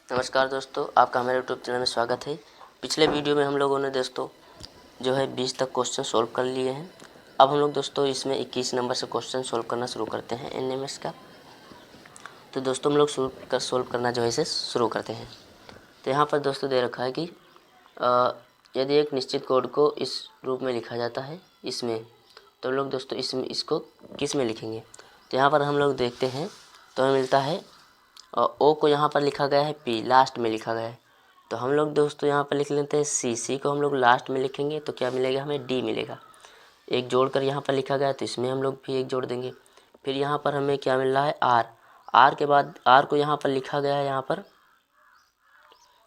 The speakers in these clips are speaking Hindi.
नमस्कार दोस्तों, आपका हमारे यूट्यूब चैनल में स्वागत है। पिछले वीडियो में हम लोगों ने दोस्तों जो है 20 तक क्वेश्चन सोल्व कर लिए हैं। अब हम लोग दोस्तों इसमें 21 नंबर से क्वेश्चन सोल्व करना शुरू करते हैं एनएमएस का। तो दोस्तों हम लोग सोल्व करना जो है इसे शुरू करते हैं। तो यहाँ पर दोस्तों दे रखा है कि यदि एक निश्चित कोड को इस रूप में लिखा जाता है इसमें, तो हम लोग दोस्तों इसको किस में लिखेंगे। तो यहाँ पर हम लोग देखते हैं तो हमें मिलता है और ओ को यहाँ पर लिखा गया है पी, लास्ट में लिखा गया है। तो हम लोग दोस्तों यहाँ पर लिख लेते हैं सी को हम लोग लास्ट में लिखेंगे तो क्या मिलेगा, हमें डी मिलेगा। एक जोड़कर यहाँ पर लिखा गया तो इसमें हम लोग भी एक जोड़ देंगे। फिर यहाँ पर हमें क्या मिल रहा है आर के बाद आर को यहाँ पर लिखा गया है यहाँ पर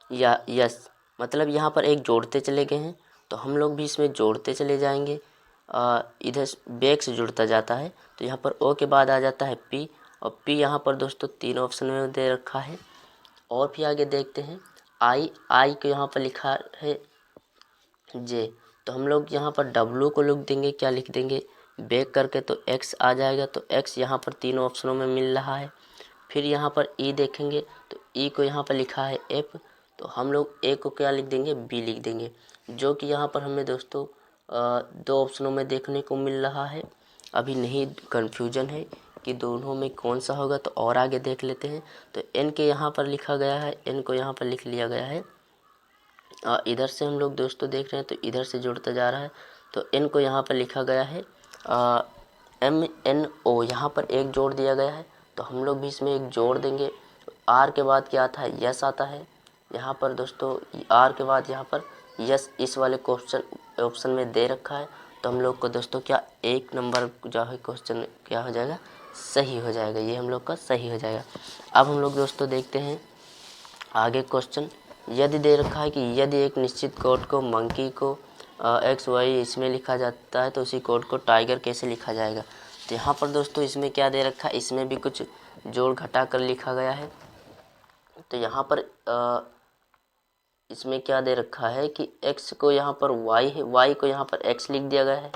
या यस, मतलब यहाँ पर एक जोड़ते चले गए हैं तो हम लोग भी इसमें जोड़ते चले जाएंगे। इधर बैक से जुड़ता जाता है तो यहाँ पर ओ के बाद आ जाता है पी, और पी यहाँ पर दोस्तों 3 ऑप्शन में दे रखा है। और फिर आगे देखते हैं आई को यहाँ पर लिखा है जे, तो हम लोग यहाँ पर डब्लू को लिख देंगे, क्या लिख देंगे बैक करके, तो एक्स आ जाएगा। तो एक्स यहाँ पर 3 ऑप्शनों में मिल रहा है। फिर यहाँ पर ई देखेंगे तो ई को यहाँ पर लिखा है एफ, तो हम लोग ए को क्या लिख देंगे, बी लिख देंगे, जो कि यहाँ पर हमें दोस्तों 2 ऑप्शनों में देखने को मिल रहा है। अभी नहीं कन्फ्यूजन है कि दोनों में कौन सा होगा, तो और आगे देख लेते हैं। तो एन के यहाँ पर लिखा गया है, एन को यहाँ पर लिख लिया गया है। इधर से हम लोग दोस्तों देख रहे हैं तो इधर से जुड़ता जा रहा है, तो एन को यहाँ पर लिखा गया है MNO, यहाँ पर एक जोड़ दिया गया है तो हम लोग भी इसमें एक जोड़ देंगे। आर के बाद क्या आता है, यस आता है। यहाँ पर दोस्तों आर के बाद यहाँ पर यस इस वाले क्वेश्चन ऑप्शन में दे रखा है, तो हम लोग को दोस्तों क्या 1 नंबर जो है क्वेश्चन क्या हो जाएगा, सही हो जाएगा। ये हम लोग का सही हो जाएगा। अब हम लोग दोस्तों देखते हैं आगे क्वेश्चन। यदि दे रखा है कि यदि एक निश्चित कोड को मंकी को एक्स वाई इसमें लिखा जाता है तो उसी कोड को टाइगर कैसे लिखा जाएगा। तो यहाँ पर दोस्तों इसमें क्या दे रखा है, इसमें भी कुछ जोड़ घटा कर लिखा गया है। तो यहाँ पर इसमें क्या दे रखा है कि x को यहाँ पर y है, y को यहाँ पर x लिख दिया गया है,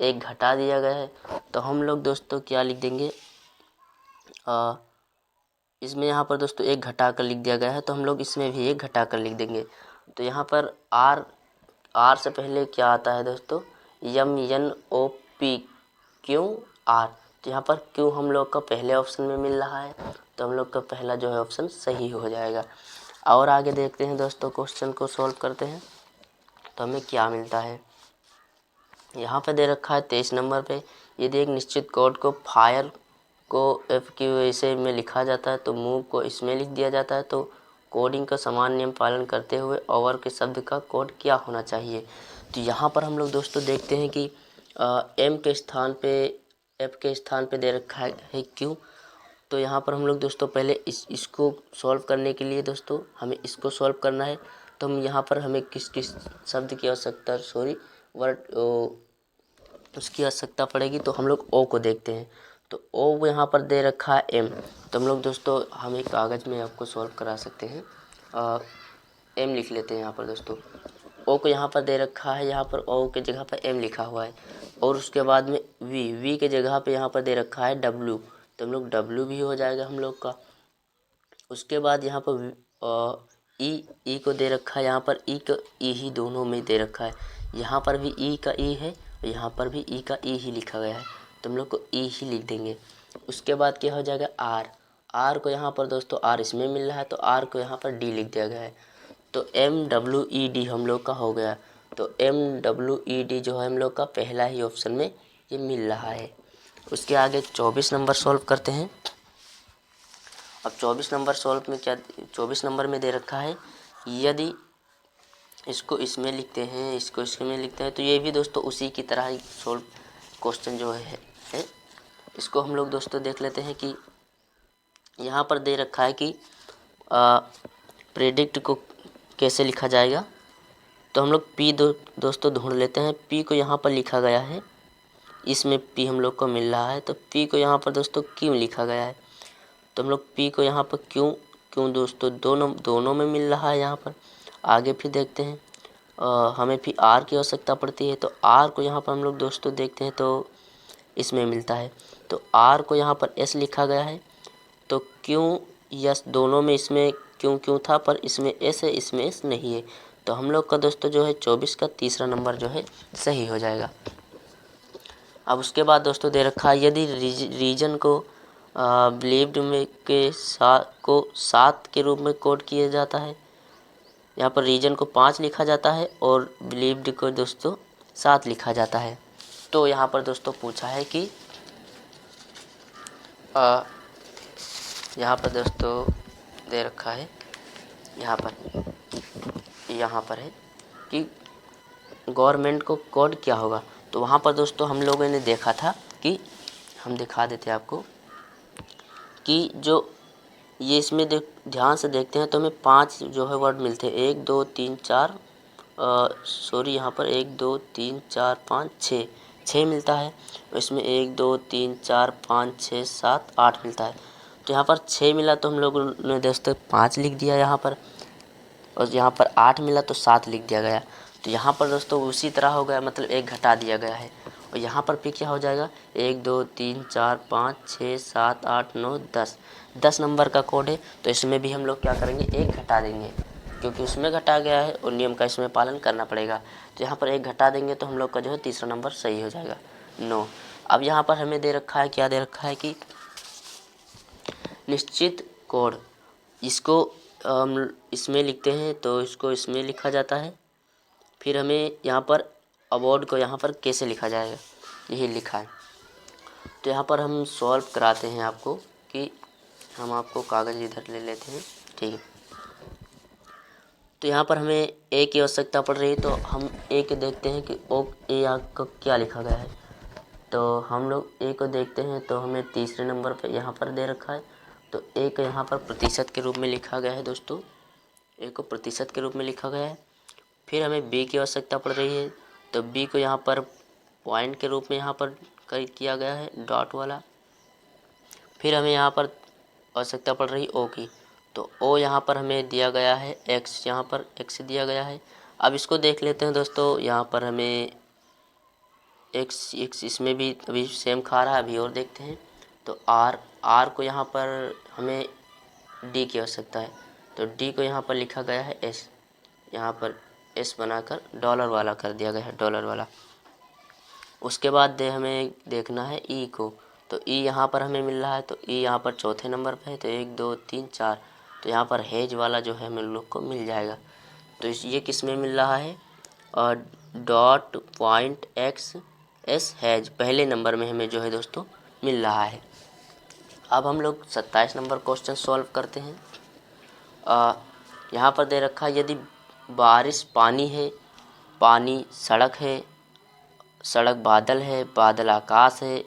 एक घटा दिया गया है। तो हम लोग दोस्तों क्या लिख देंगे, इसमें यहाँ पर दोस्तों एक घटा कर लिख दिया गया है तो हम लोग इसमें भी एक घटा कर लिख देंगे। तो यहाँ पर आर से पहले क्या आता है दोस्तों, MNOPQR, तो यहाँ पर क्यू हम लोग का पहले ऑप्शन में मिल रहा है, तो हम लोग का पहला जो है ऑप्शन सही हो जाएगा। और आगे देखते हैं दोस्तों, क्वेश्चन को सॉल्व करते हैं तो हमें क्या मिलता है। यहाँ पे दे रखा है 23 नंबर पे, यदि एक निश्चित कोड को फायर को FQ ऐसे में लिखा जाता है तो मूव को इसमें लिख दिया जाता है, तो कोडिंग का समान नियम पालन करते हुए ओवर के शब्द का कोड क्या होना चाहिए। तो यहाँ पर हम लोग दोस्तों देखते हैं कि M के स्थान पे F के स्थान पे दे रखा है Q। तो यहाँ पर हम लोग दोस्तों पहले इसको सॉल्व करने के लिए दोस्तों हमें इसको सॉल्व करना है। तो हम यहाँ पर हमें किस किस शब्द की आवश्यकता, वर्ड उसकी आवश्यकता पड़ेगी, तो हम लोग ओ को देखते हैं। तो ओ यहाँ पर दे रखा है एम, तो हम लोग दोस्तों हम एक कागज़ में आपको सॉल्व करा सकते हैं। एम लिख लेते हैं यहाँ पर दोस्तों। ओ को यहाँ पर दे रखा है, यहाँ पर ओ के जगह पर एम लिखा हुआ है, और उसके बाद में वी के जगह पे यहाँ पर दे रखा है डब्ल्यू, तो हम लोग डब्ल्यू भी हो जाएगा हम लोग का। उसके बाद यहाँ पर ई को दे रखा है, यहाँ पर ई का ई ही दोनों में दे रखा है, यहाँ पर भी ई का ई है, यहाँ पर भी ई का ई ही लिखा गया है, तो हम लोग को ई ही लिख देंगे। उसके बाद क्या हो जाएगा आर को यहाँ पर दोस्तों आर इसमें मिल रहा है तो आर को यहाँ पर डी लिख दिया गया है, तो MWED हम लोग का हो गया। तो MWED जो है हम लोग का पहला ही ऑप्शन में ये मिल रहा है। उसके आगे 24 नंबर सॉल्व करते हैं। अब 24 नंबर सॉल्व में क्या, 24 नंबर में दे रखा है यदि इसको इसमें लिखते हैं, इसको इसमें लिखते हैं, तो ये भी दोस्तों उसी की तरह ही सॉल्व क्वेश्चन जो है इसको हम लोग दोस्तों देख लेते हैं कि यहाँ पर दे रखा है कि प्रेडिक्ट को कैसे लिखा जाएगा। तो हम लोग पी दोस्तों ढूंढ लेते हैं। पी को यहाँ पर लिखा गया है, इसमें पी हम लोग को मिल रहा है, तो पी को यहाँ पर दोस्तों क्यों लिखा गया है, तो हम लोग पी को यहाँ पर क्यों दोस्तों दोनों में मिल रहा है यहाँ पर। आगे फिर देखते हैं हमें फिर आर की आवश्यकता पड़ती है, तो आर को यहाँ पर हम लोग दोस्तों देखते हैं तो इसमें मिलता है, तो आर को यहाँ पर एस लिखा गया है, तो क्यों यस दोनों में इसमें क्यों था, पर इसमें एस है, इसमें एस नहीं है। तो हम लोग का दोस्तों जो है 24 का तीसरा नंबर जो है सही हो जाएगा। अब उसके बाद दोस्तों दे रखा है यदि रीजन को बिलीव्ड में के को 7 के रूप में कोड किया जाता है। यहाँ पर रीजन को 5 लिखा जाता है और बिलीव्ड को दोस्तों 7 लिखा जाता है। तो यहाँ पर दोस्तों पूछा है कि यहाँ पर दोस्तों दे रखा है यहाँ पर है कि गवर्नमेंट को कोड क्या होगा। तो वहाँ पर दोस्तों हम लोगों ने देखा था कि हम दिखा देते हैं आपको कि जो ये इसमें ध्यान से देखते हैं तो हमें 5 जो है वर्ड मिलते हैं, 1 2 3 4 सॉरी यहाँ पर 1 2 3 4 5 6 मिलता है। इसमें 1 2 3 4 5 6 7 8 मिलता है। तो यहाँ पर 6 मिला तो हम लोगों ने दोस्तों 5 लिख दिया यहाँ पर, और यहाँ पर 8 मिला तो 7 लिख दिया गया। तो यहाँ पर दोस्तों उसी तरह हो गया, मतलब 1 घटा दिया गया है। और यहाँ पर फिर क्या हो जाएगा 1 2 3 4 5 6 7 8 9 10 नंबर का कोड है। तो इसमें भी हम लोग क्या करेंगे 1 घटा देंगे, क्योंकि उसमें घटा गया है और नियम का इसमें पालन करना पड़ेगा। तो यहाँ पर 1 घटा देंगे तो हम लोग का जो है तीसरा नंबर सही हो जाएगा 9। अब यहाँ पर हमें दे रखा है, क्या दे रखा है कि निश्चित कोड, इसको हम इसमें लिखते हैं तो इसको इसमें लिखा जाता है। फिर हमें यहाँ पर अवॉर्ड को यहाँ पर कैसे लिखा जाएगा, यही लिखा है। तो यहाँ पर हम सॉल्व कराते हैं आपको कि हम आपको कागज़ इधर ले लेते हैं, ठीक है। तो यहाँ पर हमें ए की आवश्यकता पड़ रही है, तो हम ए के देखते हैं कि ओ ए का क्या लिखा गया है। तो हम लोग ए को देखते हैं तो हमें तीसरे नंबर पर यहाँ पर दे रखा है। तो ए को यहाँ पर प्रतिशत के रूप में लिखा गया है दोस्तों, ए को प्रतिशत के रूप में लिखा गया है। फिर हमें बी की आवश्यकता पड़ रही है, तो बी को यहाँ पर पॉइंट के रूप में यहाँ पर किया गया है, डॉट वाला। फिर हमें यहाँ पर आवश्यकता पड़ रही ओ की, तो ओ यहाँ पर हमें दिया गया है एक्स, यहाँ पर एक्स दिया गया है। अब इसको देख लेते हैं दोस्तों, यहाँ पर हमें एक्स इसमें भी अभी सेम खा रहा है, अभी और देखते हैं। तो आर को यहाँ पर हमें डी की आवश्यकता है, तो डी को यहाँ पर लिखा गया है एस, यहाँ पर एस बनाकर डॉलर वाला कर दिया गया है, डॉलर वाला। उसके बाद हमें देखना है ई को, तो ई यहाँ पर हमें मिल रहा है, तो ई यहाँ पर चौथे नंबर पे है। तो 1 2 3 4, तो यहाँ पर हेज वाला जो है हम लोग को मिल जाएगा। तो ये किस में मिल रहा है, और dot point x S has पहले नंबर में हमें जो है दोस्तों मिल रहा है। अब हम लोग 27 नंबर क्वेश्चन सॉल्व करते हैं। यहाँ पर दे रखा है यदि बारिश पानी है, पानी सड़क है, सड़क बादल है, बादल आकाश है,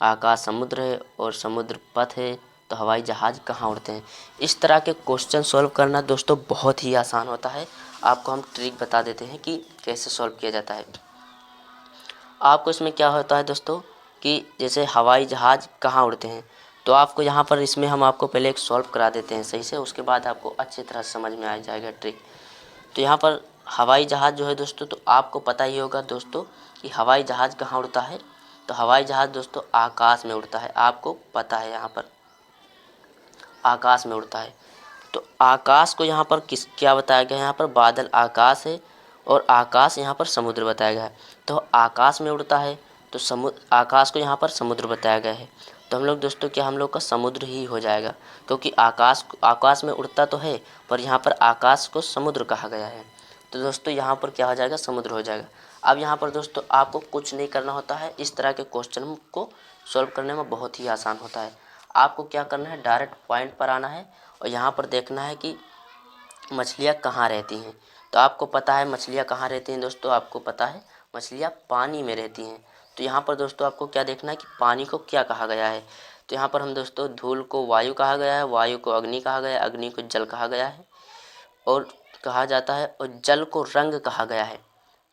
आकाश समुद्र है और समुद्र पथ है, तो हवाई जहाज़ कहाँ उड़ते हैं। इस तरह के क्वेश्चन सॉल्व करना दोस्तों बहुत ही आसान होता है। आपको हम ट्रिक बता देते हैं कि कैसे सॉल्व किया जाता है। आपको इसमें क्या होता है दोस्तों कि जैसे हवाई जहाज़ कहाँ उड़ते हैं, तो आपको यहाँ पर इसमें हम आपको पहले एक सॉल्व करा देते हैं सही से, उसके बाद आपको अच्छी तरह समझ में आ जाएगा ट्रिक। तो यहाँ पर हवाई जहाज़ जो है दोस्तों, तो आपको पता ही होगा दोस्तों कि हवाई जहाज़ कहाँ उड़ता है। तो हवाई जहाज़ दोस्तों आकाश में उड़ता है, आपको पता है यहाँ पर आकाश में उड़ता है। तो आकाश को यहाँ पर क्या बताया गया है, यहाँ पर बादल आकाश है और आकाश यहाँ पर समुद्र बताया गया है। तो आकाश में उड़ता है, तो आकाश को यहाँ पर समुद्र बताया गया है। तो हम लोग दोस्तों क्या हम लोग का समुद्र ही हो जाएगा, क्योंकि आकाश में उड़ता तो है पर यहाँ पर आकाश को समुद्र कहा गया है। तो दोस्तों यहाँ पर क्या हो जाएगा, समुद्र हो जाएगा। अब यहाँ पर दोस्तों आपको कुछ नहीं करना होता है, इस तरह के क्वेश्चन को सॉल्व करने में बहुत ही आसान होता है। आपको क्या करना है, डायरेक्ट पॉइंट पर आना है और यहाँ पर देखना है कि मछलियाँ कहाँ रहती हैं। तो आपको पता है मछलियाँ कहाँ रहती हैं दोस्तों, आपको पता है मछलियाँ पानी में रहती हैं। तो यहाँ पर दोस्तों आपको क्या देखना है कि पानी को क्या कहा गया है। तो यहाँ पर हम दोस्तों धूल को वायु कहा गया है, वायु को अग्नि कहा गया है, अग्नि को जल कहा गया है और कहा जाता है, और जल को रंग कहा गया है,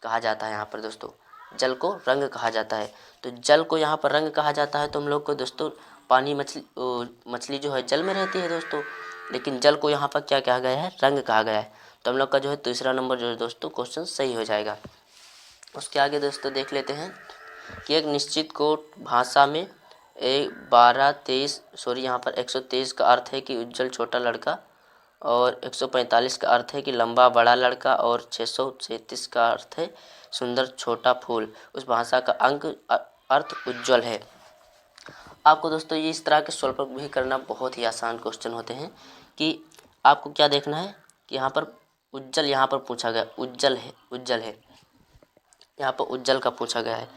कहा जाता है यहाँ पर दोस्तों जल को रंग कहा जाता है। तो जल को यहाँ पर रंग कहा जाता है, तो हम लोग को दोस्तों पानी मछली जो है जल में रहती है दोस्तों, लेकिन जल को यहाँ पर क्या कहा गया है, रंग कहा गया है। तो हम लोग का जो है तीसरा नंबर जो है दोस्तों क्वेश्चन सही हो जाएगा। उसके आगे दोस्तों देख लेते हैं कि एक निश्चित कोड भाषा में यहाँ पर 123 का अर्थ है कि उज्जवल छोटा लड़का, और 145 का अर्थ है कि लंबा बड़ा लड़का, और 637 का अर्थ है सुंदर छोटा फूल। उस भाषा का अंक अर्थ उज्जवल है। आपको दोस्तों ये इस तरह के सॉल्व भी करना बहुत ही आसान क्वेश्चन होते हैं कि आपको क्या देखना है कि यहाँ पर उज्जवल यहाँ पर पूछा गया, उज्जवल है यहाँ पर उज्जवल का पूछा गया है।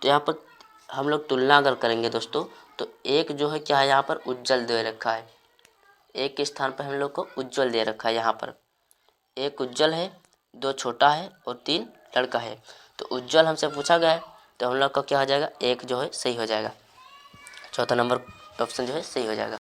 तो यहाँ पर हम लोग तुलना अगर करेंगे दोस्तों, तो एक जो है क्या है, यहाँ पर उज्जवल दे रखा है, एक के स्थान पर हम लोग को उज्जवल दे रखा है। यहाँ पर एक उज्जवल है, 2 छोटा है और 3 लड़का है। तो उज्जवल हमसे पूछा गया है, तो हम लोग का क्या हो जाएगा, एक जो है सही हो जाएगा। चौथा नंबर ऑप्शन जो है सही हो जाएगा।